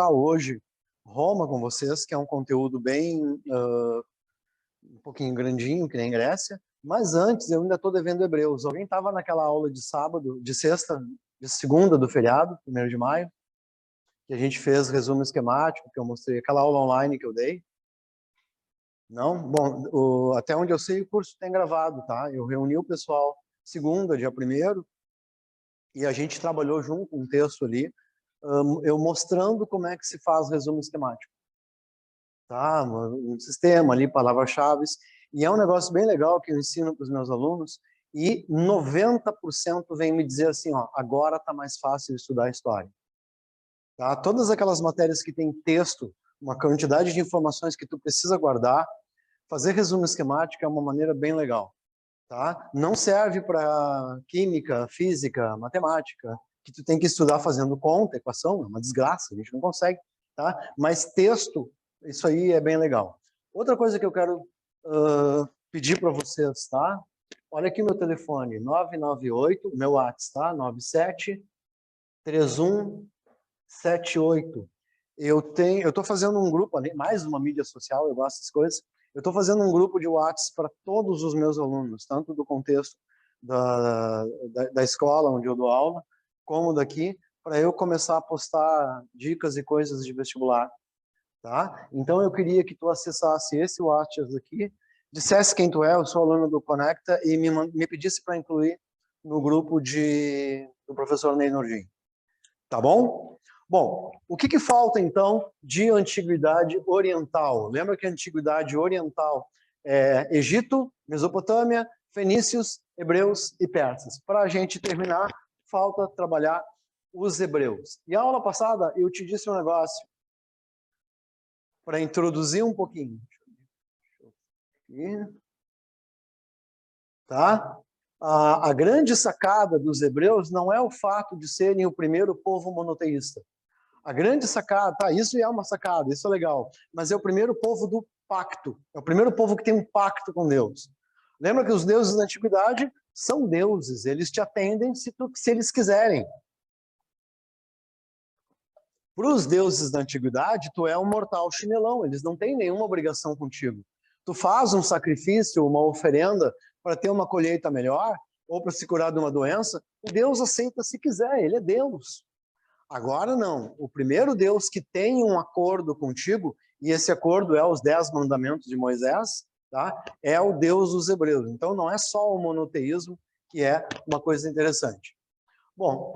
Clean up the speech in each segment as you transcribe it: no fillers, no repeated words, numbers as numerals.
Hoje Roma com vocês, que é um conteúdo bem um pouquinho grandinho, que nem Grécia, mas antes eu ainda estou devendo Hebreus. Alguém estava naquela aula de sábado, de sexta, de segunda do feriado, 1º de maio, que a gente fez resumo esquemático, que eu mostrei, aquela aula online que eu dei? Não? Bom, até onde eu sei o curso tem gravado, tá? Eu reuni o pessoal segunda, dia 1º, e a gente trabalhou junto um texto ali, eu mostrando como é que se faz resumo esquemático. Tá? Um sistema ali, palavras-chave, e é um negócio bem legal que eu ensino para os meus alunos, e 90% vem me dizer assim, ó, agora está mais fácil estudar história. Tá? Todas aquelas matérias que tem texto, uma quantidade de informações que tu precisa guardar, fazer resumo esquemático é uma maneira bem legal. Tá? Não serve para química, física, matemática, que tu tem que estudar fazendo conta, equação, é uma desgraça, a gente não consegue. Tá? Mas texto, isso aí é bem legal. Outra coisa que eu quero pedir para vocês, tá? Olha aqui meu telefone, 998, meu WhatsApp, tá? 973178. Eu estou fazendo um grupo ali, mais uma mídia social, eu gosto dessas coisas. Eu estou fazendo um grupo de WhatsApp para todos os meus alunos, tanto do contexto da escola onde eu dou aula, como daqui, para eu começar a postar dicas e coisas de vestibular. Tá? Então eu queria que tu acessasse esse WhatsApp aqui, dissesse quem tu é, eu sou aluno do Conecta, e me pedisse para incluir no grupo do professor Ney Nordin. Tá bom? Bom, o que falta então de antiguidade oriental? Lembra que a antiguidade oriental é Egito, Mesopotâmia, fenícios, hebreus e persas. Para a gente terminar, falta trabalhar os hebreus. E a aula passada eu te disse um negócio para introduzir um pouquinho. Tá? A grande sacada dos hebreus não é o fato de serem o primeiro povo monoteísta. A grande sacada, tá, isso é uma sacada, isso é legal, mas é o primeiro povo do pacto, é o primeiro povo que tem um pacto com Deus. Lembra que os deuses da antiguidade são deuses, eles te atendem se eles quiserem. Para os deuses da antiguidade, tu é um mortal chinelão, eles não têm nenhuma obrigação contigo. Tu faz um sacrifício, uma oferenda para ter uma colheita melhor, ou para se curar de uma doença, o Deus aceita se quiser, ele é Deus. Agora não, o primeiro Deus que tem um acordo contigo, e esse acordo é os 10 mandamentos de Moisés, tá? É o Deus dos hebreus. Então não é só o monoteísmo que é uma coisa interessante. Bom,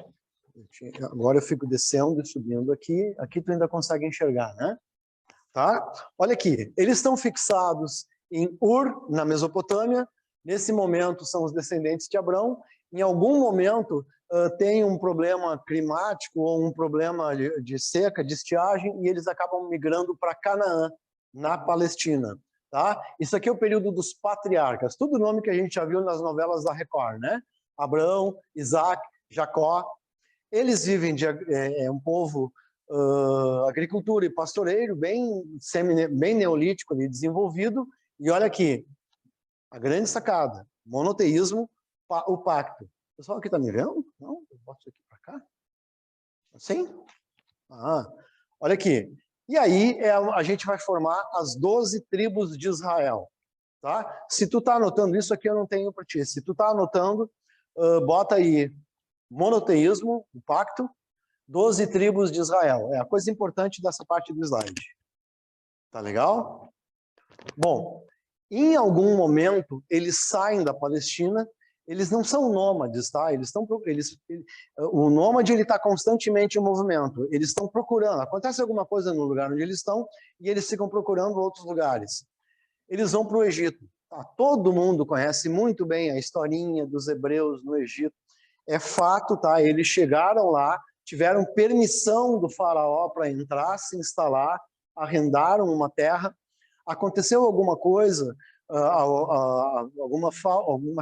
agora eu fico descendo e subindo aqui, aqui tu ainda consegue enxergar, né? Tá? Olha aqui, eles estão fixados em Ur, na Mesopotâmia, nesse momento são os descendentes de Abrão, em algum momento tem um problema climático ou um problema de seca, de estiagem, e eles acabam migrando para Canaã, na Palestina. Tá? Isso aqui é o período dos patriarcas, tudo nome que a gente já viu nas novelas da Record, né? Abraão, Isaac, Jacó. Eles vivem um povo agricultura e pastoreiro, bem neolítico e desenvolvido. E olha aqui, a grande sacada, monoteísmo, o pacto. O pessoal aqui está me vendo? Não? Eu boto isso aqui para cá? Assim? Olha aqui. E aí a gente vai formar as 12 tribos de Israel. Tá? Se tu está anotando isso aqui, eu não tenho para ti. Se tu está anotando, bota aí monoteísmo, o pacto, 12 tribos de Israel. É a coisa importante dessa parte do slide. Tá legal? Bom, em algum momento, eles saem da Palestina, eles não são nômades, tá? O nômade está constantemente em movimento, eles estão procurando, acontece alguma coisa no lugar onde eles estão e eles ficam procurando outros lugares. Eles vão para o Egito. Tá? Todo mundo conhece muito bem a historinha dos hebreus no Egito. É fato, tá? Eles chegaram lá, tiveram permissão do faraó para entrar, se instalar, arrendaram uma terra. Aconteceu alguma coisa, alguma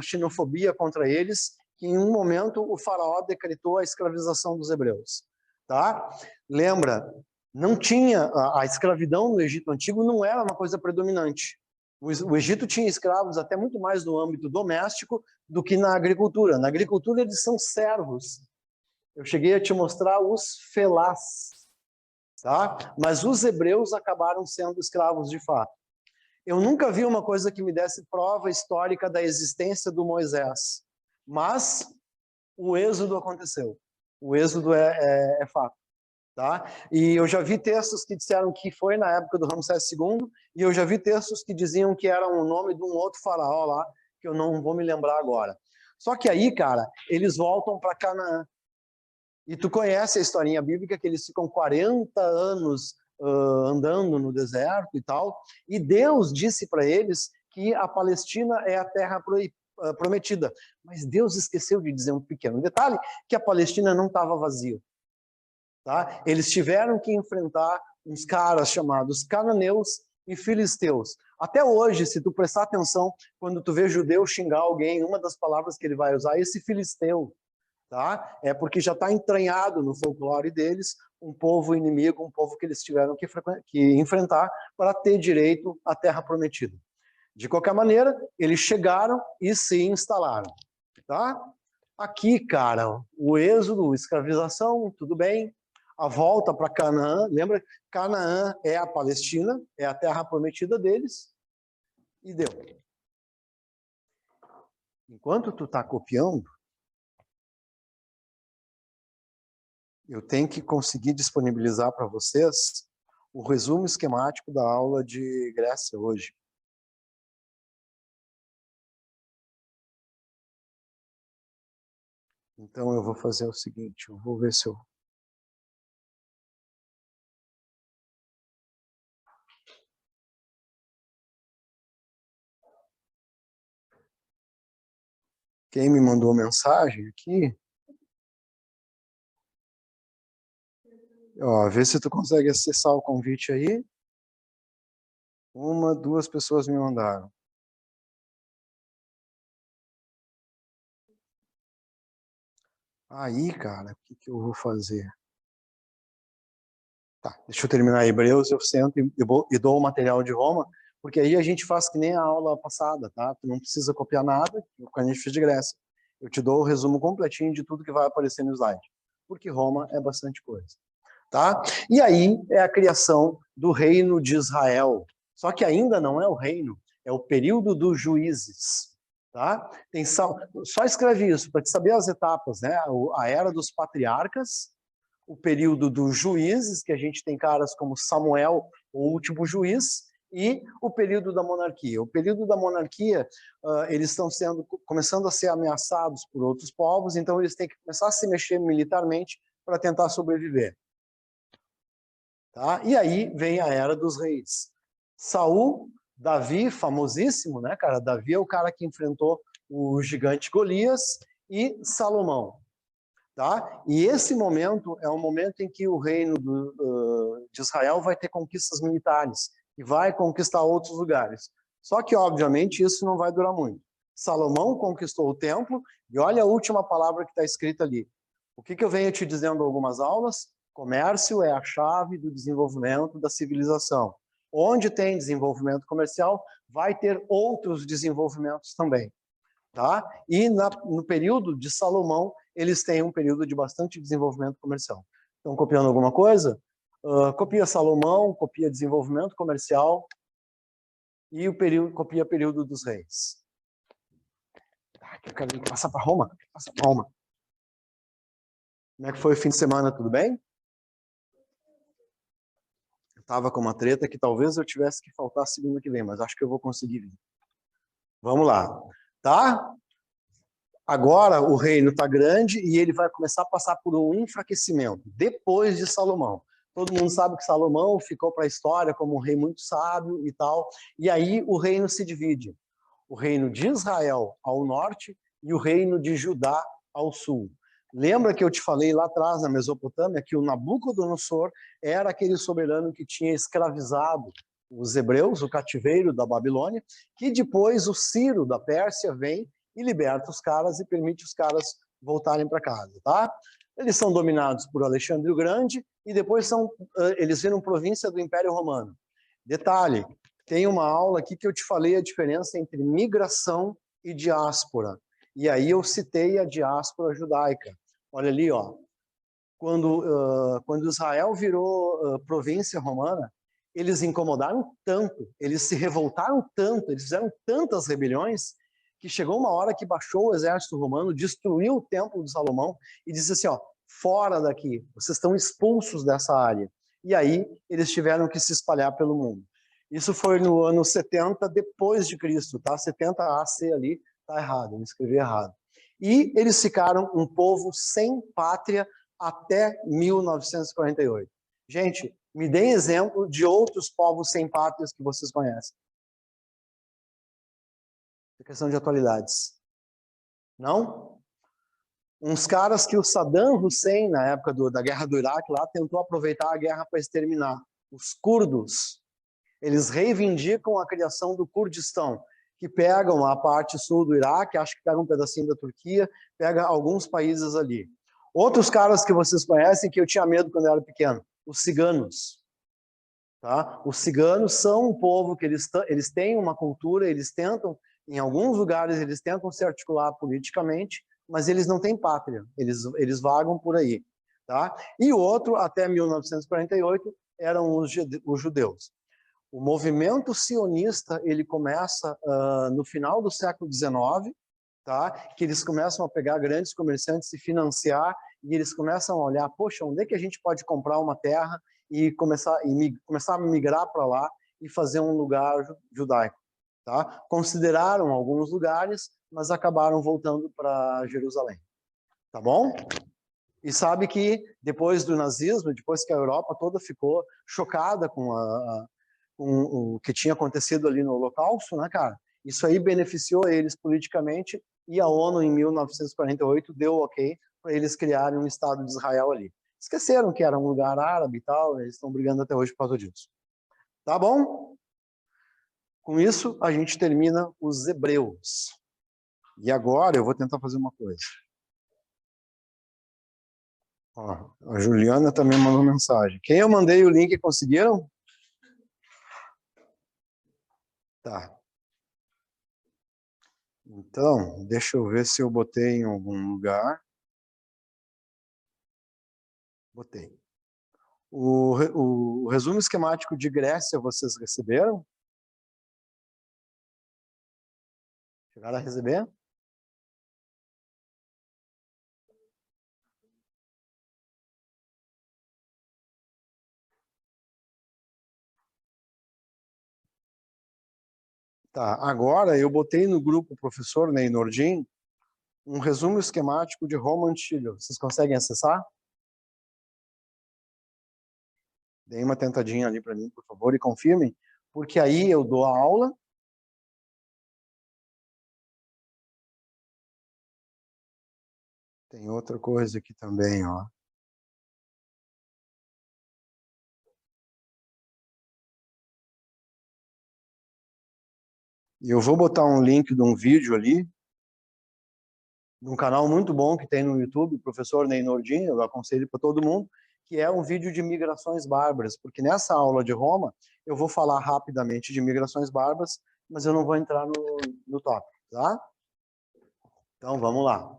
xenofobia contra eles, que em um momento o faraó decretou a escravização dos hebreus. Tá? Lembra, não tinha a escravidão no Egito Antigo, não era uma coisa predominante. O Egito tinha escravos até muito mais no âmbito doméstico do que na agricultura. Na agricultura eles são servos. Eu cheguei a te mostrar os felás. tá? Mas os hebreus acabaram sendo escravos de fato. Eu nunca vi uma coisa que me desse prova histórica da existência do Moisés, mas o êxodo aconteceu. O êxodo é fato. Tá? E eu já vi textos que disseram que foi na época do Ramsés II, e eu já vi textos que diziam que era o nome de um outro faraó lá, que eu não vou me lembrar agora. Só que aí, cara, eles voltam para Canaã. E tu conhece a historinha bíblica que eles ficam 40 anos andando no deserto e tal, e Deus disse para eles que a Palestina é a terra prometida. Mas Deus esqueceu de dizer um pequeno detalhe, que a Palestina não estava vazia. Tá? Eles tiveram que enfrentar uns caras chamados cananeus e filisteus. Até hoje, se tu prestar atenção, quando tu vê judeu xingar alguém, uma das palavras que ele vai usar é esse filisteu. Tá? É porque já está entranhado no folclore deles um povo inimigo, um povo que eles tiveram que enfrentar para ter direito à terra prometida. De qualquer maneira, eles chegaram e se instalaram. Tá? Aqui, cara, o êxodo, escravização, tudo bem. A volta para Canaã, lembra? Canaã é a Palestina, é a terra prometida deles, e deu. Enquanto tu está copiando, eu tenho que conseguir disponibilizar para vocês o resumo esquemático da aula de Grécia hoje. Então eu vou fazer o seguinte, eu vou ver se eu... Quem me mandou mensagem aqui, ó, vê se tu consegue acessar o convite aí. Uma, duas pessoas me mandaram. Aí, cara, o que eu vou fazer? Tá, deixa eu terminar Hebreus, eu sento e dou o material de Roma, porque aí a gente faz que nem a aula passada, tá? Tu não precisa copiar nada, quando a gente fez de Grécia. Eu te dou o resumo completinho de tudo que vai aparecer no slide, porque Roma é bastante coisa, tá? E aí é a criação do reino de Israel. Só que ainda não é o reino, é o período dos juízes, tá? Só escreve isso para te saber as etapas, né? A era dos patriarcas, o período dos juízes, que a gente tem caras como Samuel, o último juiz, e o período da monarquia. O período da monarquia, eles estão começando a ser ameaçados por outros povos, então eles têm que começar a se mexer militarmente para tentar sobreviver. Tá? E aí vem a era dos reis. Saul, Davi, famosíssimo, né, cara? Davi é o cara que enfrentou o gigante Golias, e Salomão. Tá? E esse momento é o momento em que o reino de Israel vai ter conquistas militares e vai conquistar outros lugares. Só que, obviamente, isso não vai durar muito. Salomão conquistou o templo e olha a última palavra que está escrita ali. O que eu venho te dizendo em algumas aulas? Comércio é a chave do desenvolvimento da civilização. Onde tem desenvolvimento comercial, vai ter outros desenvolvimentos também. Tá? E no período de Salomão, eles têm um período de bastante desenvolvimento comercial. Estão copiando alguma coisa? Copia Salomão, copia desenvolvimento comercial e copia período dos reis. Eu quero passar para Roma. Passa para Roma. Como é que foi o fim de semana? Tudo bem? Eu estava com uma treta que talvez eu tivesse que faltar segunda que vem, mas acho que eu vou conseguir vir. Vamos lá. Tá? Agora o reino está grande e ele vai começar a passar por um enfraquecimento, depois de Salomão. Todo mundo sabe que Salomão ficou para a história como um rei muito sábio e tal, e aí o reino se divide. O reino de Israel ao norte e o reino de Judá ao sul. Lembra que eu te falei lá atrás, na Mesopotâmia, que o Nabucodonosor era aquele soberano que tinha escravizado os hebreus, o cativeiro da Babilônia, que depois o Ciro da Pérsia vem e liberta os caras e permite os caras voltarem para casa, tá? Eles são dominados por Alexandre o Grande e depois eles viram província do Império Romano. Detalhe, tem uma aula aqui que eu te falei a diferença entre migração e diáspora. E aí eu citei a diáspora judaica. Olha ali, ó. quando Israel virou província romana, eles incomodaram tanto, eles se revoltaram tanto, eles fizeram tantas rebeliões, que chegou uma hora que baixou o exército romano, destruiu o templo de Salomão e disse assim, ó, fora daqui, vocês estão expulsos dessa área. E aí eles tiveram que se espalhar pelo mundo. Isso foi no ano 70 depois de Cristo, tá? 70 AC ali, tá errado, eu escrevi errado. E eles ficaram um povo sem pátria até 1948. Gente, me deem exemplo de outros povos sem pátrias que vocês conhecem. É questão de atualidades. Não? Uns caras que o Saddam Hussein, na época da guerra do Iraque, lá tentou aproveitar a guerra para exterminar. Os curdos, eles reivindicam a criação do Kurdistão, que pegam a parte sul do Iraque, acho que pegam um pedacinho da Turquia, pega alguns países ali. Outros caras que vocês conhecem, que eu tinha medo quando eu era pequeno, os ciganos. Tá? Os ciganos são um povo que eles têm uma cultura, eles tentam, em alguns lugares, eles tentam se articular politicamente, mas eles não têm pátria, eles vagam por aí. Tá? E o outro, até 1948, eram os judeus. O movimento sionista, ele começa no final do século XIX, tá? Que eles começam a pegar grandes comerciantes e financiar, e eles começam a olhar, poxa, onde é que a gente pode comprar uma terra e começar a migrar para lá e fazer um lugar judaico, tá? Consideraram alguns lugares, mas acabaram voltando para Jerusalém, tá bom? E sabe que depois do nazismo, depois que a Europa toda ficou chocada com o que tinha acontecido ali no Holocausto, né, cara? Isso aí beneficiou eles politicamente e a ONU, em 1948, deu ok para eles criarem um Estado de Israel ali. Esqueceram que era um lugar árabe e tal, eles estão brigando até hoje por causa disso. Tá bom? Com isso, a gente termina os Hebreus. E agora eu vou tentar fazer uma coisa. Ó, a Juliana também mandou mensagem. Quem eu mandei o link, conseguiram? Tá. Então, deixa eu ver se eu botei em algum lugar. Botei. O resumo esquemático de Grécia vocês receberam? Chegaram a receber? Tá, agora eu botei no grupo professor Ney Nordin um resumo esquemático de Roma Antiga. Vocês conseguem acessar? Deem uma tentadinha ali para mim, por favor, e confirmem, porque aí eu dou a aula. Tem outra coisa aqui também, ó. E eu vou botar um link de um vídeo ali, de um canal muito bom que tem no YouTube, professor Ney Nordin, eu aconselho para todo mundo, que é um vídeo de migrações bárbaras, porque nessa aula de Roma eu vou falar rapidamente de migrações bárbaras, mas eu não vou entrar no tópico, tá? Então vamos lá.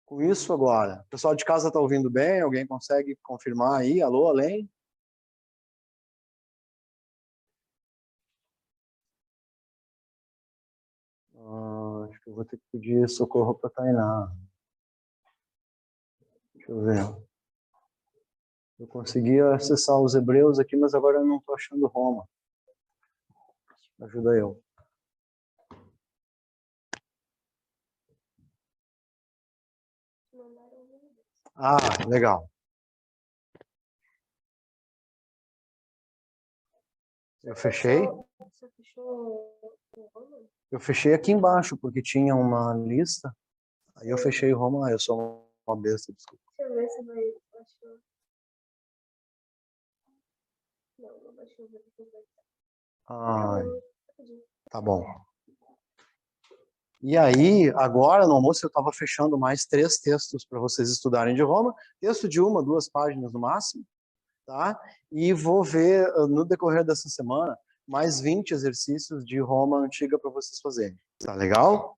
Com isso agora, o pessoal de casa está ouvindo bem? Alguém consegue confirmar aí? Alô, além? Acho que eu vou ter que pedir socorro para a Tainá. Deixa eu ver. Eu consegui acessar os Hebreus aqui, mas agora eu não estou achando Roma. Ajuda eu. Ah, legal. Eu fechei. Eu fechei aqui embaixo, porque tinha uma lista. Aí eu fechei Roma. Eu sou uma besta, desculpa. Deixa eu ver se vai baixar. Não, não baixou. Ah, tá bom. E aí, agora no almoço, eu estava fechando mais 3 textos para vocês estudarem de Roma. Texto de 1, 2 páginas no máximo. Tá? E vou ver, no decorrer dessa semana, mais 20 exercícios de Roma Antiga para vocês fazerem. Tá legal?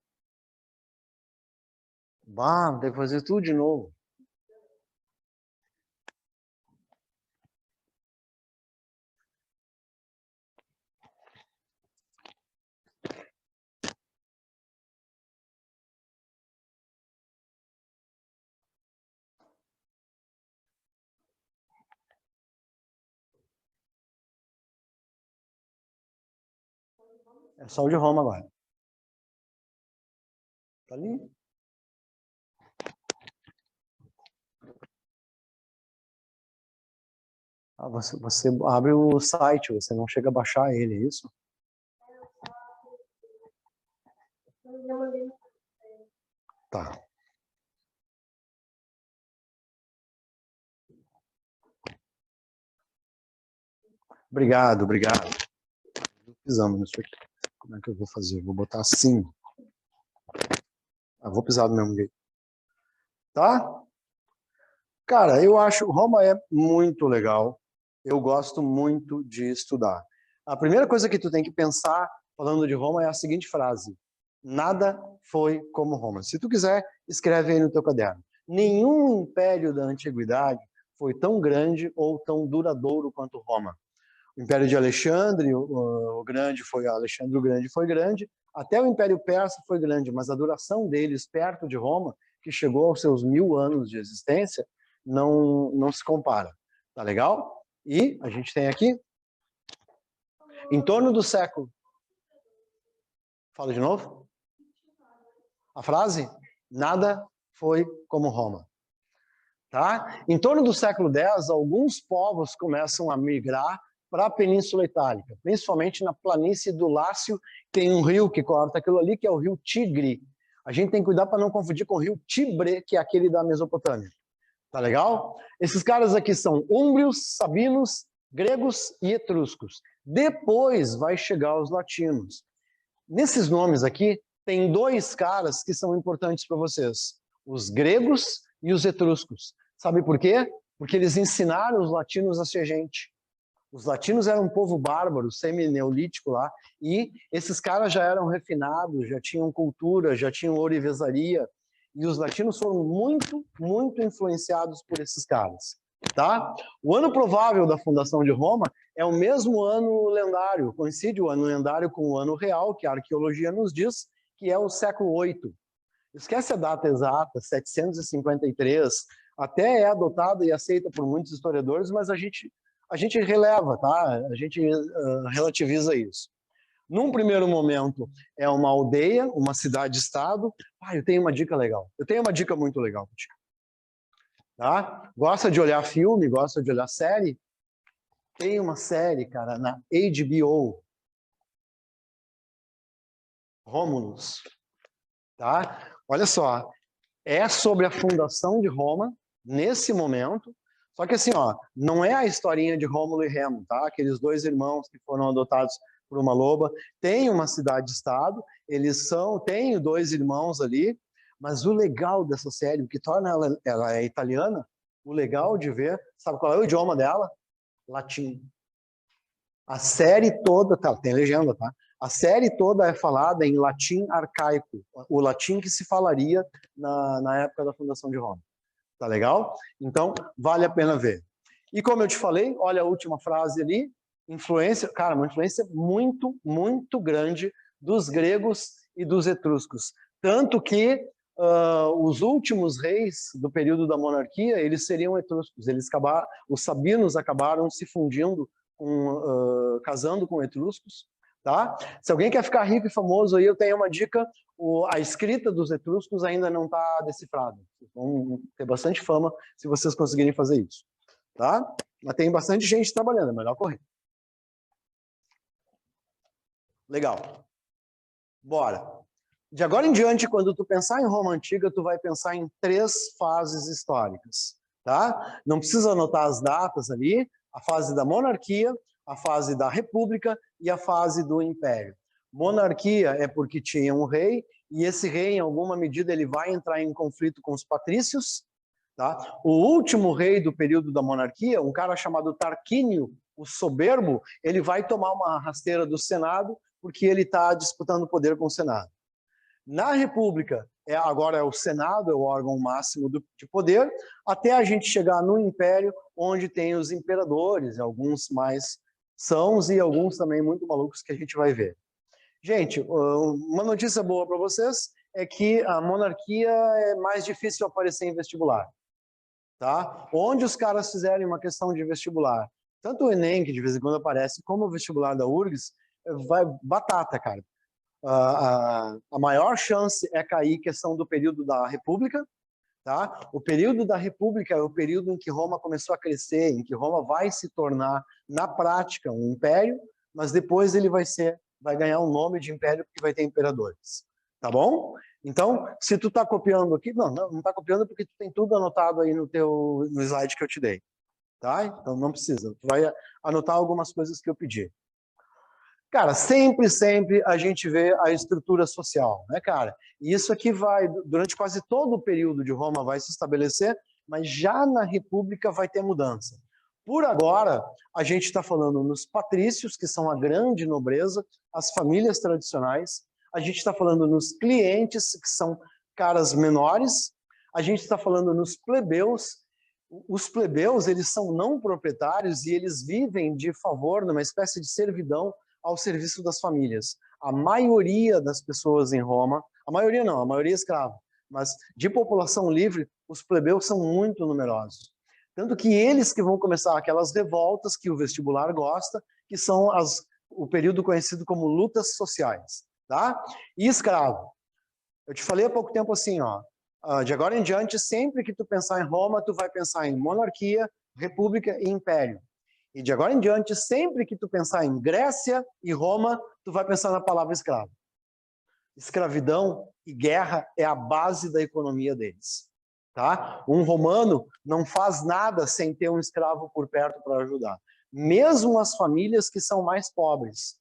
Bah, tem que fazer tudo de novo. É só o de Roma agora. Tá ali. Ah, você abre o site, você não chega a baixar ele, é isso? Tá. Obrigado, obrigado. Pisando nisso aqui. Como é que eu vou fazer? Vou botar assim. Ah, vou pisar do mesmo jeito. Tá? Cara, eu acho Roma é muito legal. Eu gosto muito de estudar. A primeira coisa que tu tem que pensar falando de Roma é a seguinte frase: nada foi como Roma. Se tu quiser, escreve aí no teu caderno. Nenhum império da antiguidade foi tão grande ou tão duradouro quanto Roma. O Império de Alexandre, o Grande foi Alexandre o Grande foi grande, até o Império Persa foi grande, mas a duração deles perto de Roma, que chegou aos seus 1000 anos de existência, não se compara. Tá legal? E a gente tem aqui, em torno do século. Fala de novo? A frase? Nada foi como Roma. Tá? Em torno do século X, alguns povos começam a migrar para a Península Itálica, principalmente na planície do Lácio, tem um rio que corta aquilo ali, que é o rio Tigre. A gente tem que cuidar para não confundir com o rio Tibre, que é aquele da Mesopotâmia. Tá legal? Esses caras aqui são úmbrios, sabinos, gregos e etruscos. Depois vai chegar os latinos. Nesses nomes aqui, tem dois caras que são importantes para vocês: os gregos e os etruscos. Sabe por quê? Porque eles ensinaram os latinos a ser gente. Os latinos eram um povo bárbaro, semi-neolítico lá, e esses caras já eram refinados, já tinham cultura, já tinham ourivesaria, e os latinos foram muito, muito influenciados por esses caras. Tá? O ano provável da fundação de Roma é o mesmo ano lendário, coincide o ano lendário com o ano real, que a arqueologia nos diz, que é o século VIII. Esquece a data exata, 753, até é adotada e aceita por muitos historiadores, mas a gente releva, tá? A gente relativiza isso. Num primeiro momento, é uma aldeia, uma cidade-estado. Ah, eu tenho uma dica legal. Eu tenho uma dica muito legal para ti. Tá? Gosta de olhar filme, gosta de olhar série? Tem uma série, cara, na HBO, Romulus, tá? Olha só, é sobre a fundação de Roma nesse momento, só que assim, ó, não é a historinha de Rômulo e Remo, tá? Aqueles dois irmãos que foram adotados por uma loba, tem uma cidade-estado, eles têm dois irmãos ali, mas o legal dessa série, o que torna ela é italiana, o legal de ver, sabe qual é o idioma dela? Latim. A série toda, tá, tem legenda, tá? A série toda é falada em latim arcaico, o latim que se falaria na época da fundação de Roma. Tá legal? Então, vale a pena ver. E como eu te falei, olha a última frase ali, influência, cara, uma influência muito, muito grande dos gregos e dos etruscos. Tanto que os últimos reis do período da monarquia, eles seriam etruscos. Os sabinos acabaram se fundindo casando com etruscos, tá? Se alguém quer ficar rico e famoso, aí eu tenho uma dica: a escrita dos etruscos ainda não está decifrada. Vão ter bastante fama se vocês conseguirem fazer isso, tá? Mas tem bastante gente trabalhando, é melhor correr. Legal. Bora. De agora em diante, quando tu pensar em Roma Antiga, tu vai pensar em 3 fases históricas, tá? Não precisa anotar as datas ali: a fase da monarquia, a fase da república e a fase do império. Monarquia é porque tinha um rei, e esse rei, em alguma medida, ele vai entrar em conflito com os patrícios, tá? O último rei do período da monarquia, um cara chamado Tarquínio, o Soberbo, ele vai tomar uma rasteira do Senado, porque ele está disputando o poder com o Senado. Na República, agora é o Senado, é o órgão máximo de poder, até a gente chegar no Império, onde tem os imperadores, alguns mais sãos e alguns também muito malucos que a gente vai ver. Gente, uma notícia boa para vocês é que a monarquia é mais difícil aparecer em vestibular, tá? Onde os caras fizerem uma questão de vestibular, tanto o Enem, que de vez em quando aparece, como o vestibular da URGS, vai batata, cara. A maior chance é cair questão do período da República, tá? O período da República é o período em que Roma começou a crescer, em que Roma vai se tornar, na prática, um império, mas depois ele vai ganhar o nome de império porque vai ter imperadores, tá bom? Então, se tu tá copiando aqui, não tá copiando porque tu tem tudo anotado aí no slide que eu te dei, tá? Então não precisa, tu vai anotar algumas coisas que eu pedi. Cara, sempre a gente vê a estrutura social, né, cara? E isso aqui vai, durante quase todo o período de Roma, vai se estabelecer, mas já na República vai ter mudança. Por agora, a gente está falando nos patrícios, que são a grande nobreza, as famílias tradicionais, a gente está falando nos clientes, que são caras menores, a gente está falando nos plebeus. Os plebeus, eles são não proprietários e eles vivem de favor, numa espécie de servidão, ao serviço das famílias. A maioria das pessoas em Roma, a maioria não, a maioria é escrava, mas de população livre, os plebeus são muito numerosos. Tanto que eles que vão começar aquelas revoltas que o vestibular gosta, que são o período conhecido como lutas sociais, tá? E escravo. Eu te falei há pouco tempo assim, ó, de agora em diante, sempre que tu pensar em Roma, tu vai pensar em monarquia, república e império. E de agora em diante, sempre que tu pensar em Grécia e Roma, tu vai pensar na palavra escravo. Escravidão e guerra é a base da economia deles. Tá? Um romano não faz nada sem ter um escravo por perto para ajudar. Mesmo as famílias que são mais pobres.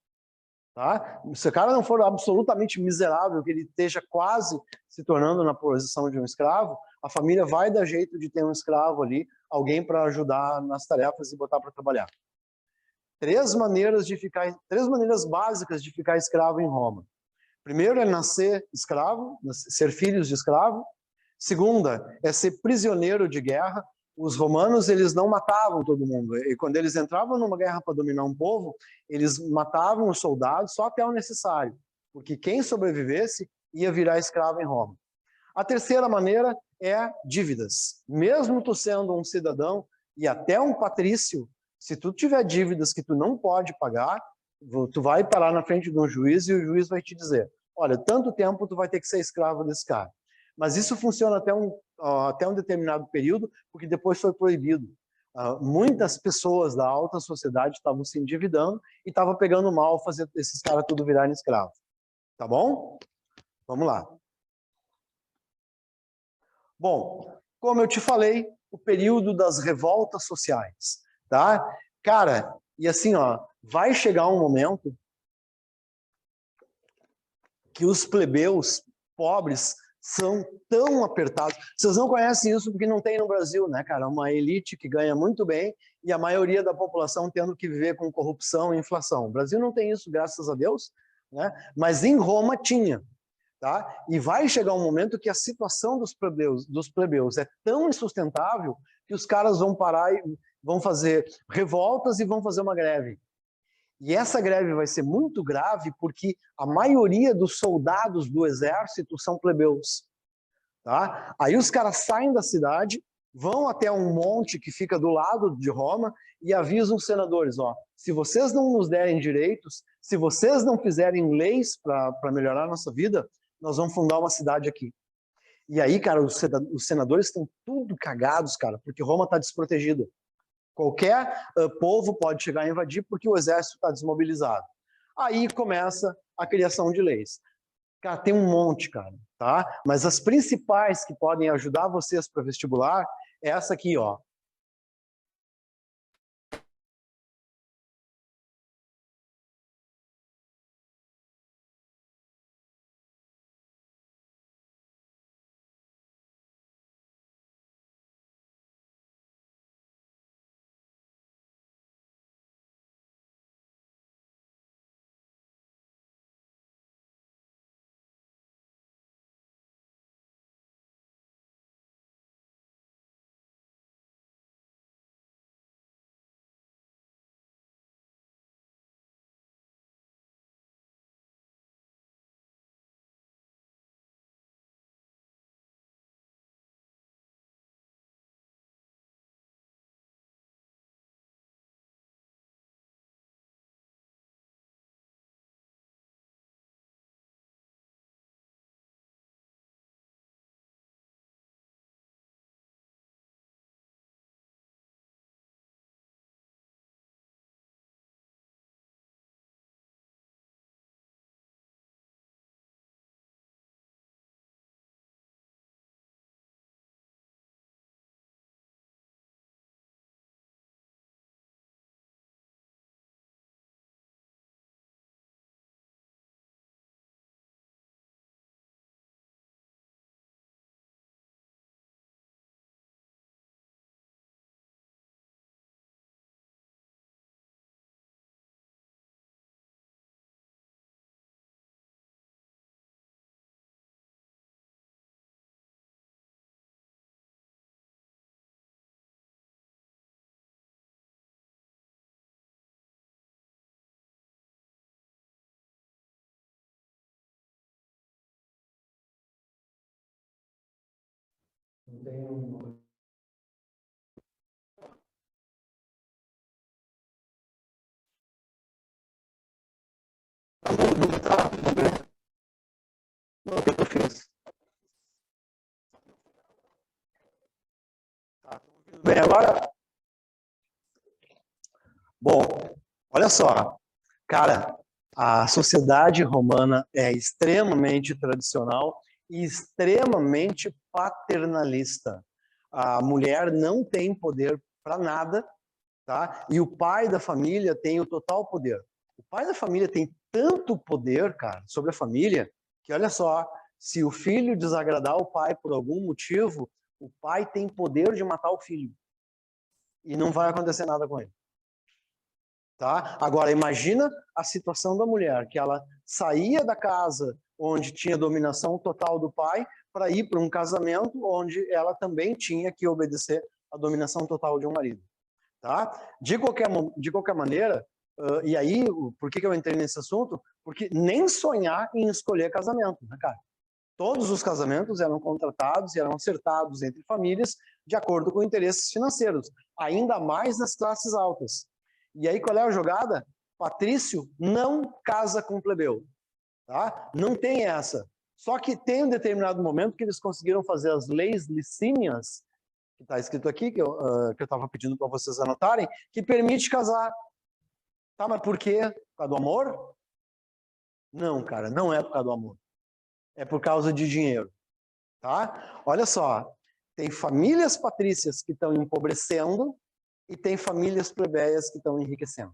Tá? Se o cara não for absolutamente miserável, que ele esteja quase se tornando na posição de um escravo, a família vai dar jeito de ter um escravo ali, alguém para ajudar nas tarefas e botar para trabalhar. Três maneiras básicas de ficar escravo em Roma. Primeiro é nascer escravo, ser filhos de escravo. Segunda é ser prisioneiro de guerra. Os romanos, eles não matavam todo mundo. E quando eles entravam numa guerra para dominar um povo, eles matavam os soldados só até o necessário, porque quem sobrevivesse ia virar escravo em Roma. A terceira maneira é dívidas. Mesmo tu sendo um cidadão e até um patrício, se tu tiver dívidas que tu não pode pagar, tu vai parar na frente de um juiz e o juiz vai te dizer, olha, tanto tempo tu vai ter que ser escravo desse cara. Mas isso funciona até um determinado período, porque depois foi proibido. Muitas pessoas da alta sociedade estavam se endividando e estavam pegando mal fazer esses caras tudo virarem escravos. Tá bom? Vamos lá. Bom, como eu te falei, o período das revoltas sociais, tá? Cara, e assim, ó, vai chegar um momento que os plebeus pobres são tão apertados. Vocês não conhecem isso porque não tem no Brasil, né, cara? Uma elite que ganha muito bem e a maioria da população tendo que viver com corrupção e inflação. O Brasil não tem isso, graças a Deus, né? Mas em Roma tinha. Tá? E vai chegar um momento que a situação dos plebeus é tão insustentável que os caras vão parar e vão fazer revoltas e vão fazer uma greve. E essa greve vai ser muito grave porque a maioria dos soldados do exército são plebeus. Tá? Aí os caras saem da cidade, vão até um monte que fica do lado de Roma e avisam os senadores, ó, se vocês não nos derem direitos, se vocês não fizerem leis para melhorar a nossa vida, nós vamos fundar uma cidade aqui. E aí, cara, os senadores estão tudo cagados, cara, porque Roma está desprotegida. Qualquer povo pode chegar a invadir porque o exército está desmobilizado. Aí começa a criação de leis. Cara, tem um monte, cara, tá? Mas as principais que podem ajudar vocês para vestibular é essa aqui, ó. O que eu fiz? Tá, bem agora? Bom, olha só, cara, a sociedade romana é extremamente tradicional e extremamente paternalista. A mulher não tem poder para nada, tá? E o pai da família tem o total poder. O pai da família tem tanto poder, cara, sobre a família, que olha só, se o filho desagradar o pai por algum motivo, o pai tem poder de matar o filho. E não vai acontecer nada com ele. Tá? Agora, imagina a situação da mulher, que ela saía da casa onde tinha dominação total do pai para ir para um casamento onde ela também tinha que obedecer à dominação total de um marido. Tá? De qualquer maneira, e aí, por que eu entrei nesse assunto? Porque nem sonhar em escolher casamento, né, cara? Todos os casamentos eram contratados e eram acertados entre famílias de acordo com interesses financeiros, ainda mais nas classes altas. E aí, qual é a jogada? Patrício não casa com plebeu. Tá? Não tem essa. Só que tem um determinado momento que eles conseguiram fazer as leis licínias, que está escrito aqui, que eu estava pedindo para vocês anotarem, que permite casar. Tá, mas por quê? Por causa do amor? Não, cara, não é por causa do amor. É por causa de dinheiro. Tá? Olha só, tem famílias patrícias que estão empobrecendo e tem famílias plebeias que estão enriquecendo.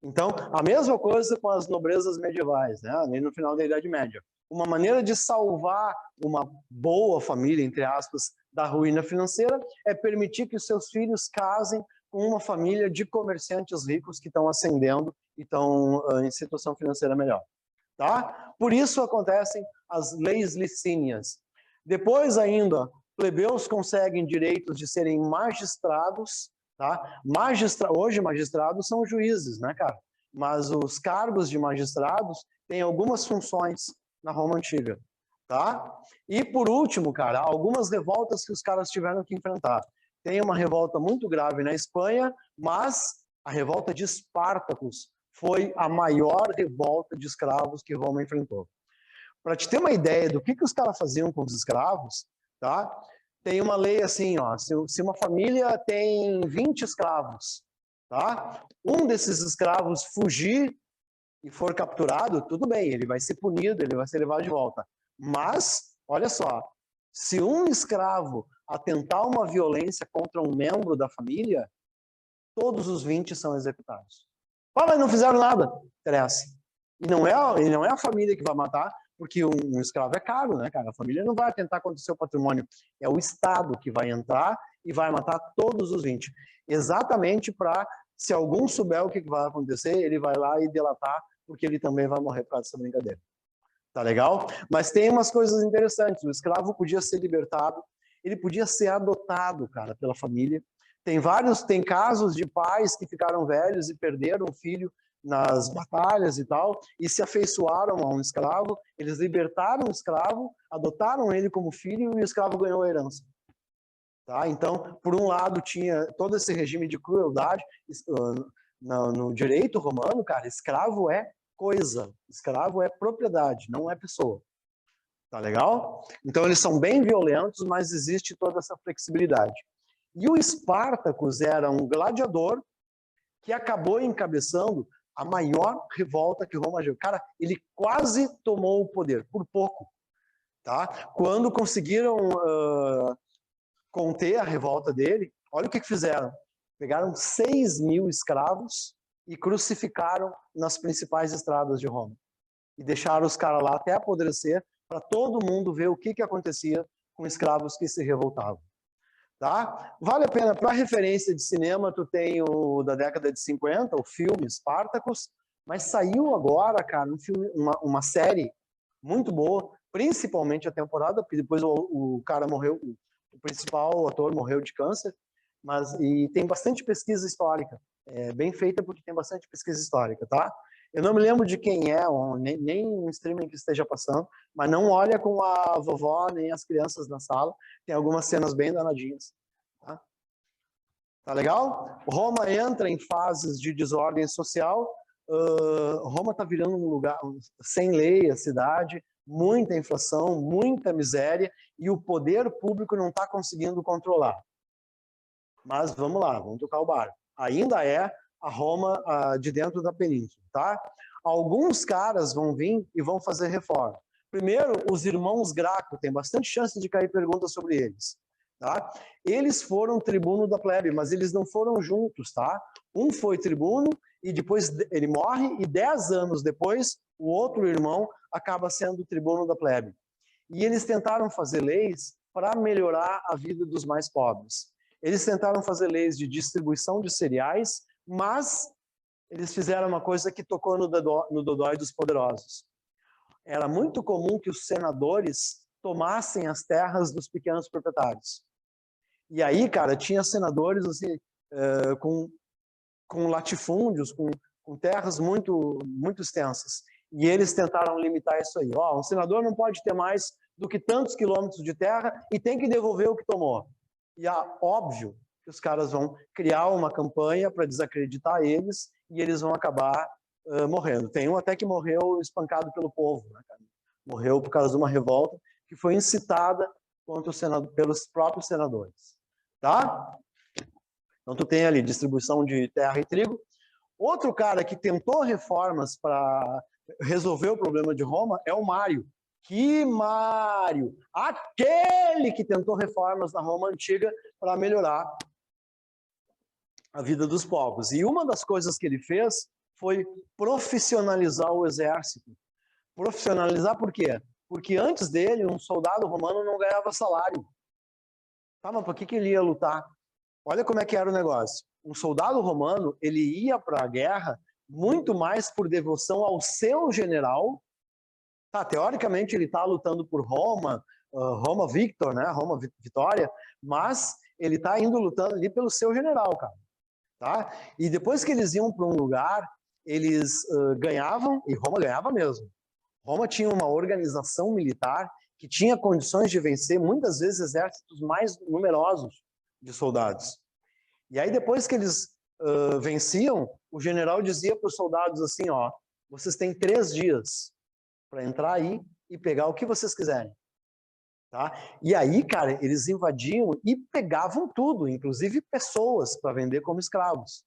Então, a mesma coisa com as nobrezas medievais, né? Nem no final da Idade Média. Uma maneira de salvar uma boa família, entre aspas, da ruína financeira é permitir que os seus filhos casem com uma família de comerciantes ricos que estão ascendendo e estão em situação financeira melhor. Tá? Por isso acontecem as leis licínias. Depois ainda, plebeus conseguem direitos de serem magistrados, tá? Hoje magistrados são juízes, né, cara? Mas os cargos de magistrados têm algumas funções na Roma Antiga, tá? E por último, cara, algumas revoltas que os caras tiveram que enfrentar. Tem uma revolta muito grave na Espanha, mas a revolta de Espartacus foi a maior revolta de escravos que Roma enfrentou. Para te ter uma ideia do que os caras faziam com os escravos, tá? Tem uma lei assim, ó, se uma família tem 20 escravos, tá? Um desses escravos fugir e for capturado, tudo bem, ele vai ser punido, ele vai ser levado de volta. Mas, olha só, se um escravo atentar uma violência contra um membro da família, todos os 20 são executados. Ah, mas não fizeram nada. Interessa. E não é a família que vai matar, porque um escravo é caro, né, cara? A família não vai atentar contra o seu patrimônio. É o Estado que vai entrar e vai matar todos os 20. Exatamente para, se algum souber o que vai acontecer, ele vai lá e delatar, porque ele também vai morrer por causa dessa brincadeira. Tá legal? Mas tem umas coisas interessantes. O escravo podia ser libertado, ele podia ser adotado, cara, pela família. Tem casos de pais que ficaram velhos e perderam o filho nas batalhas e tal, e se afeiçoaram a um escravo, eles libertaram o escravo, adotaram ele como filho e o escravo ganhou a herança. Tá? Então, por um lado, tinha todo esse regime de crueldade. No direito romano, cara, escravo é coisa, escravo é propriedade, não é pessoa. Tá legal? Então, eles são bem violentos, mas existe toda essa flexibilidade. E o Espartacus era um gladiador que acabou encabeçando a maior revolta que Roma viu. Cara, ele quase tomou o poder, por pouco. Tá? Quando conseguiram conter a revolta dele, olha o que fizeram. Pegaram 6.000 escravos e crucificaram nas principais estradas de Roma. E deixaram os caras lá até apodrecer, para todo mundo ver o que acontecia com escravos que se revoltavam. Tá? Vale a pena, para referência de cinema, tu tem o da década de 50, o filme Spartacus, mas saiu agora, cara, um filme, uma série muito boa, principalmente a temporada, porque depois o cara morreu, o principal ator morreu de câncer, e tem bastante pesquisa histórica, bem feita porque tem bastante pesquisa histórica, tá? Eu não me lembro de quem é, nem um streaming que esteja passando, mas não olha com a vovó nem as crianças na sala. Tem algumas cenas bem danadinhas. Tá, tá legal? Roma entra em fases de desordem social. Roma está virando um lugar sem lei, a cidade, muita inflação, muita miséria, e o poder público não está conseguindo controlar. Mas vamos lá, vamos tocar o barco. Ainda é a Roma de dentro da península, tá? Alguns caras vão vir e vão fazer reforma. Primeiro, os irmãos Graco, tem bastante chance de cair perguntas sobre eles, tá? Eles foram tribuno da plebe, mas eles não foram juntos, tá? Um foi tribuno e depois ele morre, e 10 anos depois, o outro irmão acaba sendo tribuno da plebe. E eles tentaram fazer leis para melhorar a vida dos mais pobres. Eles tentaram fazer leis de distribuição de cereais, mas eles fizeram uma coisa que tocou no dodói dos poderosos. Era muito comum que os senadores tomassem as terras dos pequenos proprietários. E aí, cara, tinha senadores assim, com latifúndios, com terras muito extensas. E eles tentaram limitar isso aí. Um senador não pode ter mais do que tantos quilômetros de terra e tem que devolver o que tomou. E é óbvio que os caras vão criar uma campanha para desacreditar eles e eles vão acabar morrendo. Tem um até que morreu espancado pelo povo, né, cara? Morreu por causa de uma revolta que foi incitada contra pelos próprios senadores. Tá? Então tu tem ali distribuição de terra e trigo. Outro cara que tentou reformas para resolver o problema de Roma é o Mário. Que Mário! Aquele que tentou reformas na Roma antiga para melhorar a vida dos povos. E uma das coisas que ele fez foi profissionalizar o exército. Profissionalizar por quê? Porque antes dele, um soldado romano não ganhava salário. Tá, mas por que ele ia lutar? Olha como é que era o negócio. Um soldado romano, ele ia para a guerra muito mais por devoção ao seu general. Tá, teoricamente ele está lutando por Roma, Roma Victor, né? Roma Vitória, mas ele está indo lutando ali pelo seu general, cara. Tá? E depois que eles iam para um lugar, eles ganhavam, e Roma ganhava mesmo. Roma tinha uma organização militar que tinha condições de vencer, muitas vezes, exércitos mais numerosos de soldados. E aí, depois que eles venciam, o general dizia para os soldados assim, vocês têm 3 dias para entrar aí e pegar o que vocês quiserem. Tá? E aí, cara, eles invadiam e pegavam tudo, inclusive pessoas, para vender como escravos.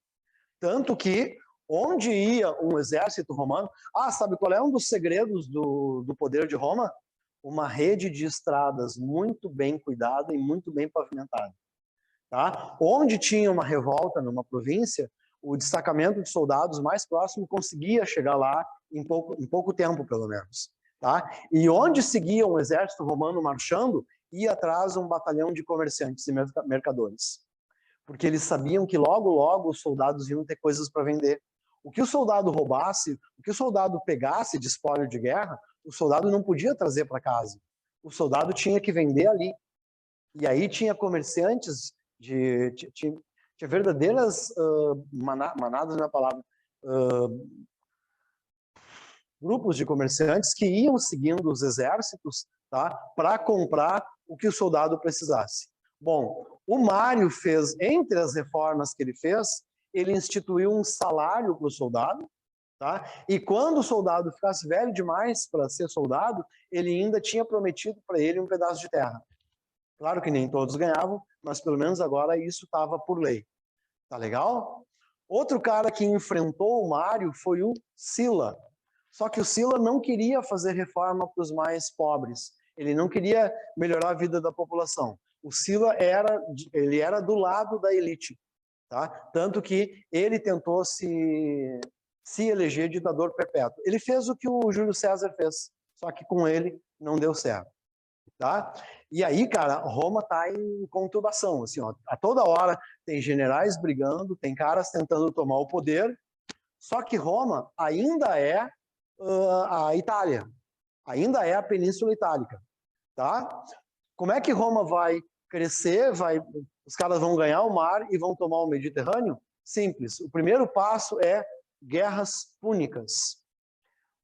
Tanto que, onde ia um exército romano... sabe qual é um dos segredos do poder de Roma? Uma rede de estradas muito bem cuidada e muito bem pavimentada. Tá? Onde tinha uma revolta numa província, o destacamento de soldados mais próximo conseguia chegar lá em pouco tempo, pelo menos. Tá? E onde seguia um exército romano marchando, ia atrás um batalhão de comerciantes e mercadores. Porque eles sabiam que logo, logo os soldados iam ter coisas para vender. O que o soldado roubasse, o que o soldado pegasse de espólio de guerra, o soldado não podia trazer para casa. O soldado tinha que vender ali. E aí tinha comerciantes, tinha verdadeiras manadas, não é a palavra, grupos de comerciantes que iam seguindo os exércitos, tá, para comprar o que o soldado precisasse. Bom, o Mário fez, entre as reformas que ele fez, ele instituiu um salário para o soldado, tá? E quando o soldado ficasse velho demais para ser soldado, ele ainda tinha prometido para ele um pedaço de terra. Claro que nem todos ganhavam, mas pelo menos agora isso estava por lei. Tá legal? Outro cara que enfrentou o Mário foi o Sila. Só que o Sila não queria fazer reforma para os mais pobres. Ele não queria melhorar a vida da população. O Sila ele era do lado da elite, tá? Tanto que ele tentou se eleger ditador perpétuo. Ele fez o que o Júlio César fez, só que com ele não deu certo. Tá? E aí, cara, Roma está em conturbação, assim, a toda hora tem generais brigando, tem caras tentando tomar o poder, só que Roma ainda é a Itália, ainda é a Península Itálica, tá? Como é que Roma vai crescer, os caras vão ganhar o mar e vão tomar o Mediterrâneo? Simples, o primeiro passo é guerras púnicas.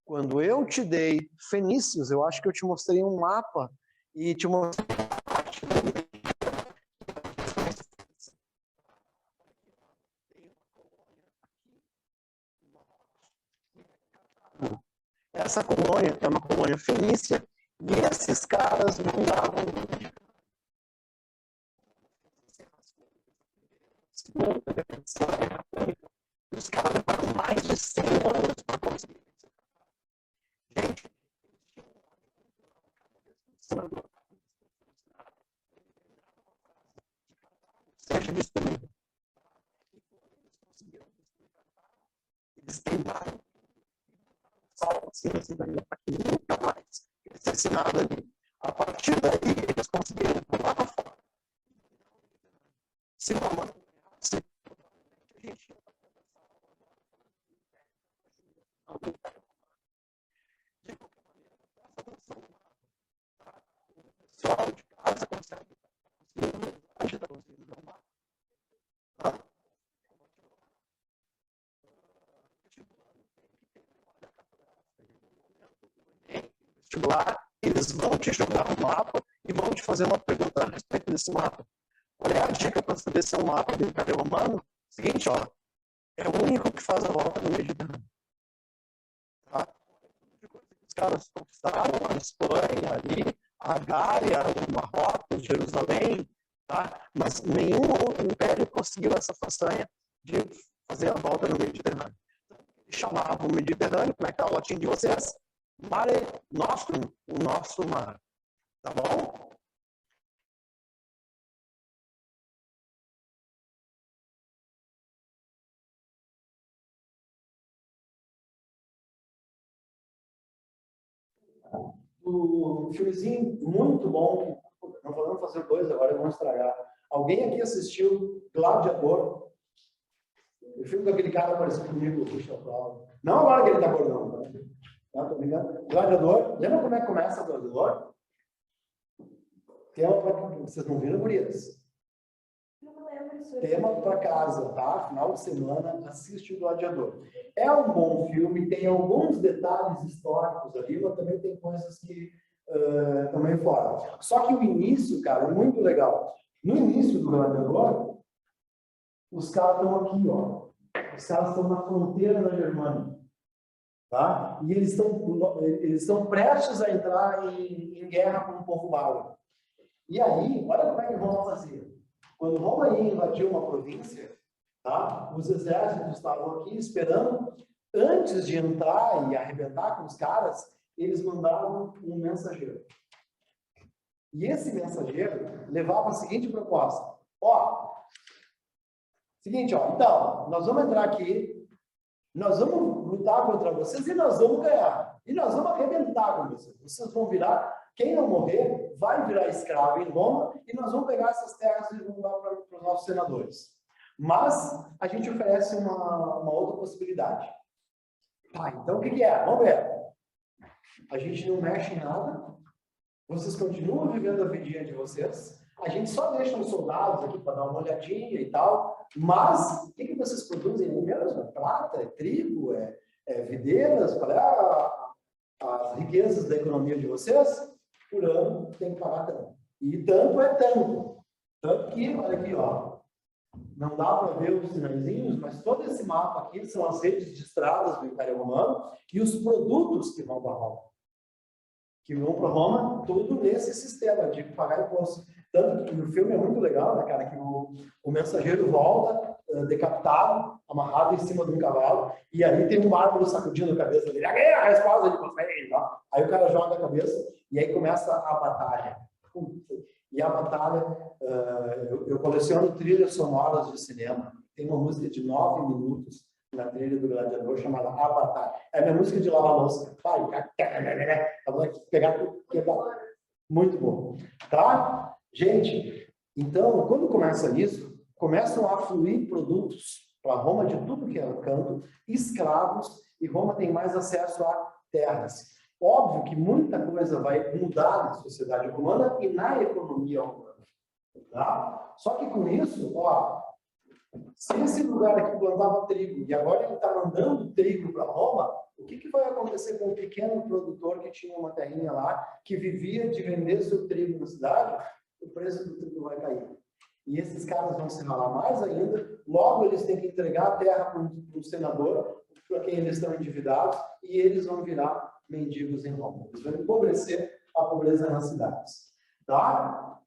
Quando eu te dei fenícios, eu acho que eu te mostrei um mapa e te mostrei essa colônia é uma colônia fenícia e esses caras não davam os caras levaram mais de 100 anos para conseguir. Gente, seja destruído. Eles queimaram nunca mais esse nada ali. A partir daí, eles conseguiram pular para fora. Se não, se a gente de qualquer maneira, essa atenção, o pessoal de casa consegue conseguir uma vestibular, eles vão te jogar um mapa e vão te fazer uma pergunta a respeito desse mapa. Qual é a dica para saber se é um mapa do Império Romano? Seguinte, ó, é o único que faz a volta no Mediterrâneo. Tá? Os caras conquistaram a Espanha ali, a Gália, o Marrocos, Jerusalém, tá? Mas nenhum outro império conseguiu essa façanha de fazer a volta no Mediterrâneo. Eles chamavam o Mediterrâneo, como é que tá o latim de vocês? Mare Nostrum, o nosso mar. Tá bom? O filmezinho muito bom, não podemos fazer dois agora, vamos estragar. Alguém aqui assistiu Gladiador? O filme com aquele cara parecido comigo, o Christian Claudio. Não agora que ele tá gordão, né? Não, tô brincando. Gladiador, lembra como é que começa o Gladiador? Tema para... Vocês não viram, gurias? Não lembro. Tema para casa, tá? Final de semana, assiste o Gladiador. É um bom filme, tem alguns detalhes históricos ali, mas também tem coisas que também fora. Só que o início, cara, é muito legal. No início do Gladiador, os caras estão aqui, ó. Os caras estão na fronteira da Germânia. Tá? E eles estão prestes a entrar em guerra com o povo bárbaro. E aí, olha como é que Roma fazia. Quando Roma ia invadir uma província, tá? Os exércitos estavam aqui esperando. Antes de entrar e arrebentar com os caras, eles mandavam um mensageiro. E esse mensageiro levava a seguinte proposta. Ó, seguinte, ó, então, nós vamos entrar aqui, nós vamos lutar contra vocês e nós vamos ganhar. E nós vamos arrebentar com vocês. Vocês vão virar, quem não morrer, vai virar escravo em Roma e nós vamos pegar essas terras e vamos dar para os nossos senadores. Mas a gente oferece uma outra possibilidade. Tá, então o que é? Vamos ver. A gente não mexe em nada, vocês continuam vivendo a vidinha de vocês, a gente só deixa os soldados aqui para dar uma olhadinha e tal, mas o que vocês produzem mesmo? É prata, é trigo, é videiras, qual é as riquezas da economia de vocês? Por ano tem que pagar tanto. E tanto é tanto. Tanto que, olha aqui, ó, não dá para ver os sinaizinhos, mas todo esse mapa aqui são as redes de estradas do Império Romano e os produtos que vão para Roma. Que vão para Roma, tudo nesse sistema de pagar imposto. Tanto que o filme é muito legal, né, cara, que o mensageiro volta decapitado, amarrado em cima de um cavalo, e ali tem um bárbaro sacudindo a cabeça dele. A esposa de vocês, tá? Aí o cara joga a cabeça e aí começa a batalha. E a batalha, eu coleciono trilhas sonoras de cinema. Tem uma música de 9 minutos na trilha do Gladiador chamada A Batalha. É a minha música de lavar louça. Pegar tudo, quebrar. Muito bom. Tá? Gente, então, quando começa isso, começam a fluir produtos para Roma de tudo que é canto, escravos, e Roma tem mais acesso a terras. Óbvio que muita coisa vai mudar na sociedade romana e na economia romana. Tá? Só que com isso, ó, Se esse lugar aqui plantava trigo e agora ele está mandando trigo para Roma, o que vai acontecer com um pequeno produtor que tinha uma terrinha lá, que vivia de vender seu trigo na cidade? O preço do trigo vai cair. E esses caras vão se ralar mais ainda, logo eles têm que entregar a terra para um senador, para quem eles estão endividados, e eles vão virar mendigos em Roma. Eles vão empobrecer a pobreza nas cidades. Tá?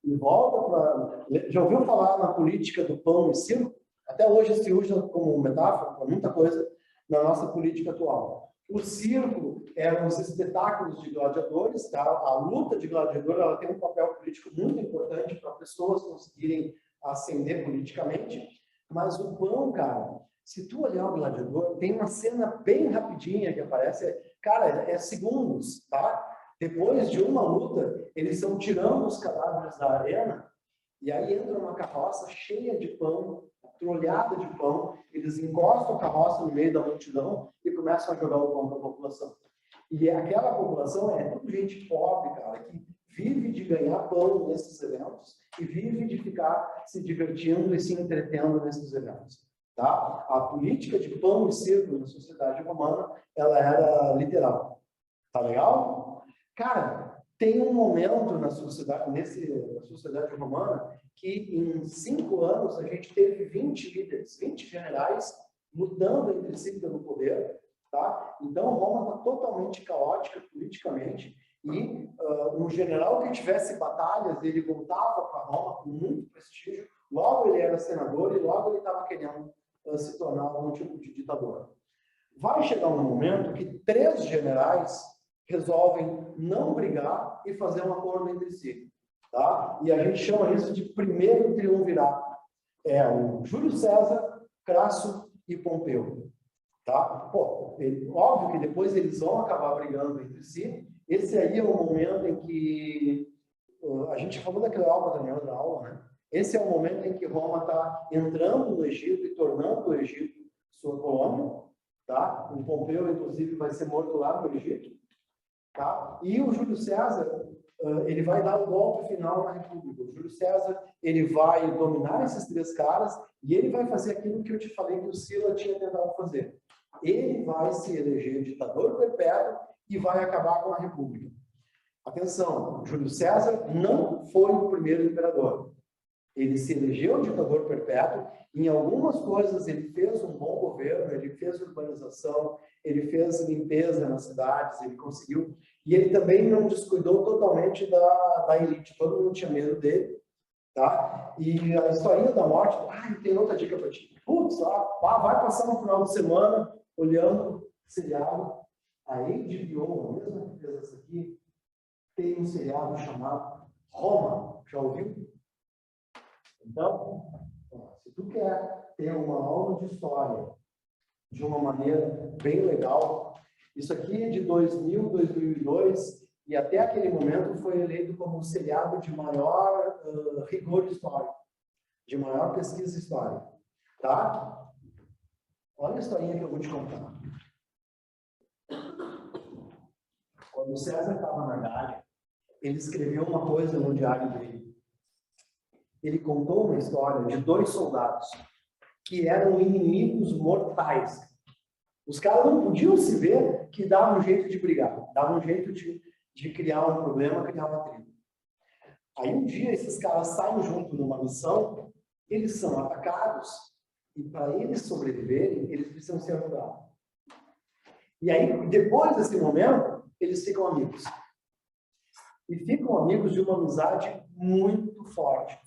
E volta para... Já ouviu falar na política do pão e circo? Até hoje se usa como metáfora para muita coisa na nossa política atual. O circo eram os espetáculos de gladiadores, tá? A luta de gladiador ela tem um papel político muito importante para pessoas conseguirem ascender politicamente, mas o pão, cara, se tu olhar o gladiador, tem uma cena bem rapidinha que aparece, cara, é segundos, tá? Depois de uma luta, eles estão tirando os cadáveres da arena e aí entra uma carroça cheia de pão, trolhada de pão, eles encostam a carroça no meio da multidão e começam a jogar o pão para a população. E aquela população é tudo gente pobre, cara, que vive de ganhar pão nesses eventos e vive de ficar se divertindo e se entretendo nesses eventos. Tá? A política de pão e circo na sociedade romana, ela era literal. Tá legal? Cara, tem um momento na sociedade, na sociedade romana que em 5 anos a gente teve 20 líderes, 20 generais lutando entre si pelo poder, tá? Então Roma está totalmente caótica politicamente e um general que tivesse batalhas, ele voltava para Roma com muito prestígio, logo ele era senador e logo ele estava querendo se tornar algum tipo de ditador. Vai chegar um momento que 3 generais resolvem não brigar e fazer um acordo entre si. Tá? E a gente chama isso de primeiro triunvirato. É o Júlio César, Crasso e Pompeu. Tá? Pô, óbvio que depois eles vão acabar brigando entre si. Esse aí é o momento em que... a gente falou da Cleópatra na outra aula, né? Esse é o momento em que Roma está entrando no Egito e tornando o Egito sua colônia. Tá? O Pompeu, inclusive, vai ser morto lá no Egito. Tá? E o Júlio César, ele vai dar o golpe final na República. O Júlio César, ele vai dominar esses 3 caras e ele vai fazer aquilo que eu te falei que o Sila tinha tentado fazer. Ele vai se eleger ditador perpétuo e vai acabar com a República. Atenção, Júlio César não foi o primeiro imperador. Ele se elegeu ditador perpétuo. Em algumas coisas ele fez um bom governo, ele fez urbanização, ele fez limpeza nas cidades, ele conseguiu. E ele também não descuidou totalmente da elite. Todo mundo tinha medo dele, tá? E a historinha da morte... tem outra dica para ti. Putz, vai passar no final de semana olhando seriado. A HBO, a mesma que fez essa aqui, tem um seriado chamado Roma. Já ouviu? Então, se tu quer ter uma aula de história de uma maneira bem legal, isso aqui é de 2000, 2002, e até aquele momento foi eleito como o seriado de maior rigor histórico, de maior pesquisa histórica. Tá? Olha a historinha que eu vou te contar. Quando César estava na Gália, ele escreveu uma coisa no diário dele. Ele contou uma história de 2 soldados que eram inimigos mortais. Os caras não podiam se ver que davam um jeito de brigar, davam um jeito de criar um problema, criar uma tribo. Aí um dia esses caras saem junto numa missão, eles são atacados e para eles sobreviverem, eles precisam ser ajudados. E aí, depois desse momento, eles ficam amigos. E ficam amigos de uma amizade muito forte.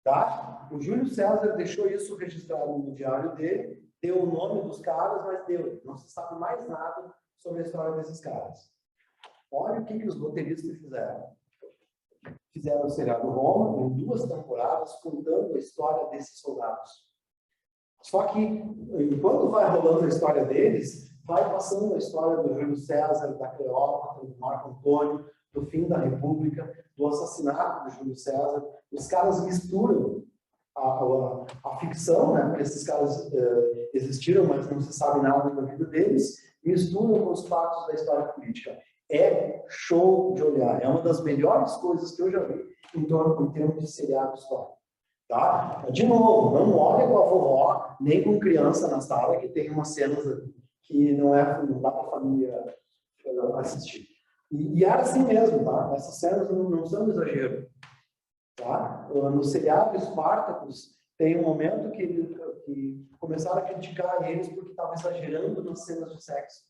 Tá? O Júlio César deixou isso registrado no diário dele, deu o nome dos caras, mas não se sabe mais nada sobre a história desses caras. Olha o que os roteiristas fizeram. Fizeram o seriado Roma em 2 temporadas, contando a história desses soldados. Só que, enquanto vai rolando a história deles, vai passando a história do Júlio César, da Cleópatra, do Marco Antônio, do fim da República, do assassinato do Júlio César. Os caras misturam a ficção, né? Porque esses caras existiram, mas não se sabe nada da vida deles, misturam com os fatos da história política. É show de olhar. É uma das melhores coisas que eu já vi em termos de seriado histórico. Tá? De novo, não olha com a vovó, nem com criança na sala, que tem umas cenas que não dá para a família assistir. E era assim mesmo, tá? Essas cenas não são exagero. Tá? No seriado Spartacus, tem um momento que começaram a criticar eles porque estavam exagerando nas cenas de sexo.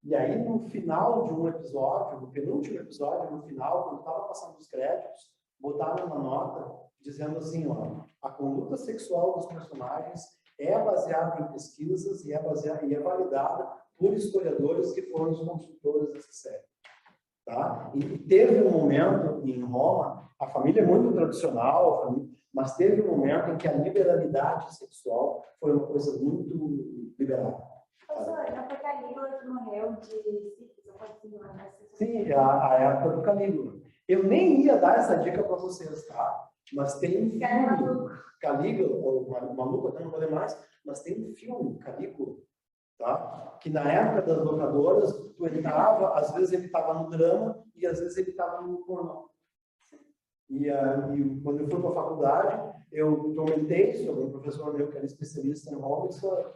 E aí, no final de um episódio, no penúltimo episódio, no final, quando estava passando os créditos, botaram uma nota dizendo assim, ó, a conduta sexual dos personagens é baseada em pesquisas e é validada por historiadores que foram os consultores dessa série. Tá? E teve um momento em Roma, a família é muito tradicional, mas teve um momento em que a liberalidade sexual foi uma coisa muito liberal. Professor, não foi Calígula que morreu de sífilis ou pode ser? Sim, a época do Calígula. Eu nem ia dar essa dica para vocês, tá? Mas tem um filme, Calígula, ou Maluco, até não vou ler mais, mas tem um filme, Calígula, tá? Que na época das locadoras, tu entrava, às vezes ele estava no drama e às vezes ele estava no pornô. E quando eu fui para a faculdade, eu comentei sobre um professor meu que era especialista em Roma,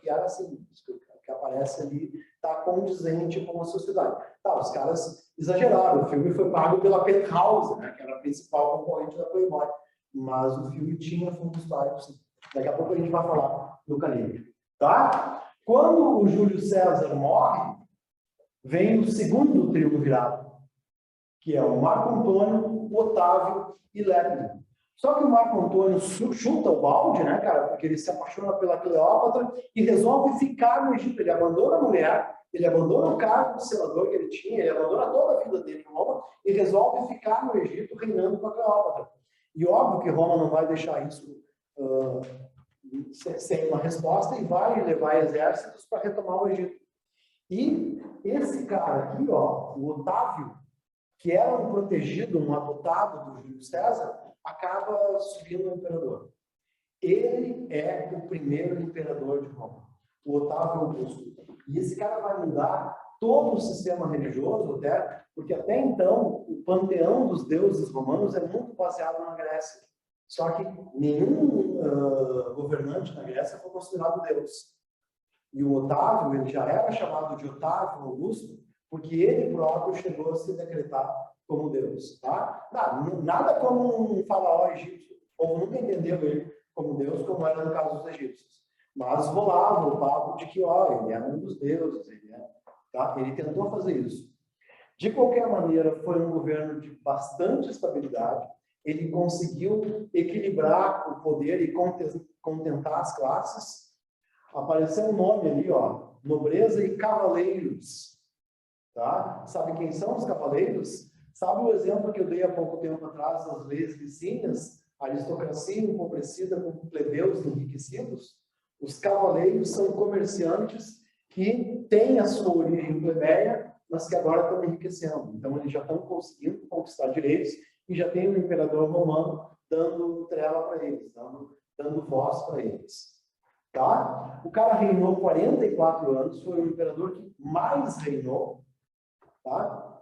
e era assim, o que aparece ali está condizente com a sociedade. Tá, os caras exageraram, o filme foi pago pela Penthouse, né, que era a principal concorrente da Playboy, mas o filme tinha fundos históricos. Daqui a pouco a gente vai falar do Calígula. Tá? Quando o Júlio César morre, vem o segundo triunvirato, que é o Marco Antônio, o Otávio e Lépido. Só que o Marco Antônio chuta o balde, né, cara, porque ele se apaixona pela Cleópatra e resolve ficar no Egito. Ele abandona a mulher, ele abandona o cargo de senador que ele tinha, ele abandona toda a vida dele em Roma e resolve ficar no Egito reinando com a Cleópatra. E óbvio que Roma não vai deixar isso sem uma resposta e vai levar exércitos para retomar o Egito. E esse cara aqui, ó, o Otávio, que era um protegido, um adotado do Júlio César, acaba subindo o imperador. Ele é o primeiro imperador de Roma, o Otávio Augusto. E esse cara vai mudar todo o sistema religioso, até, porque até então o panteão dos deuses romanos é muito baseado na Grécia. Só que nenhum governante na Grécia foi considerado Deus. E o Otávio, ele já era chamado de Otávio Augusto, porque ele próprio chegou a se decretar como Deus. Tá? Nada como um faraó egípcio. O povo nunca entendeu ele como Deus, como era no caso dos egípcios. Mas rolava o papo de que ele era um dos deuses. Ele tentou fazer isso. De qualquer maneira, foi um governo de bastante estabilidade. Ele conseguiu equilibrar o poder e contentar as classes. Apareceu um nome ali, ó, nobreza e cavaleiros. Tá? Sabe quem são os cavaleiros? Sabe o exemplo que eu dei há pouco tempo atrás das leis licínias? Aristocracia empobrecida com plebeus enriquecidos? Os cavaleiros são comerciantes que têm a sua origem plebeia, mas que agora estão enriquecendo. Então, eles já estão conseguindo conquistar direitos e já tem o imperador romano dando trela para eles, dando voz para eles. Tá? O cara reinou 44 anos, foi o imperador que mais reinou. Tá?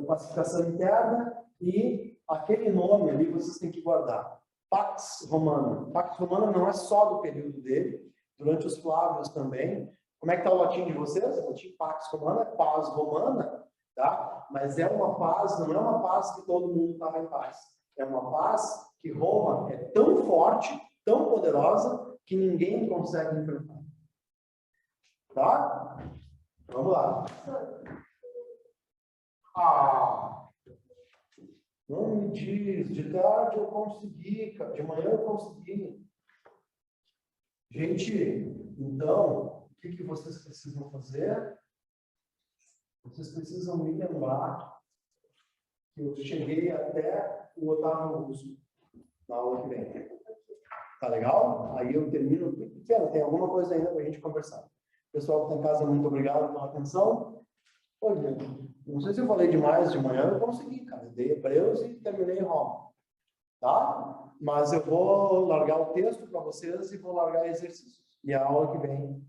Pacificação interna e aquele nome ali vocês têm que guardar. Pax Romana. Pax Romana não é só do período dele, durante os Flávios também. Como é que está o latim de vocês? O latim Pax Romana é paz romana, tá? Mas é uma paz, não é uma paz que todo mundo estava em paz. É uma paz que Roma é tão forte, tão poderosa, que ninguém consegue enfrentar. Tá? Vamos lá. Não me diz, de tarde eu consegui, cara, de manhã eu consegui. Gente, então, o que vocês precisam fazer? Vocês precisam me lembrar que eu cheguei até o Otávio Augusto na aula que vem. Tá legal? Aí eu termino. Tem alguma coisa ainda para a gente conversar. Pessoal que está em casa, muito obrigado pela atenção. Olha, não sei se eu falei demais de manhã, eu consegui, cara. Eu dei Hebreus e terminei Roma. Tá? Mas eu vou largar o texto para vocês e vou largar exercícios. E a aula que vem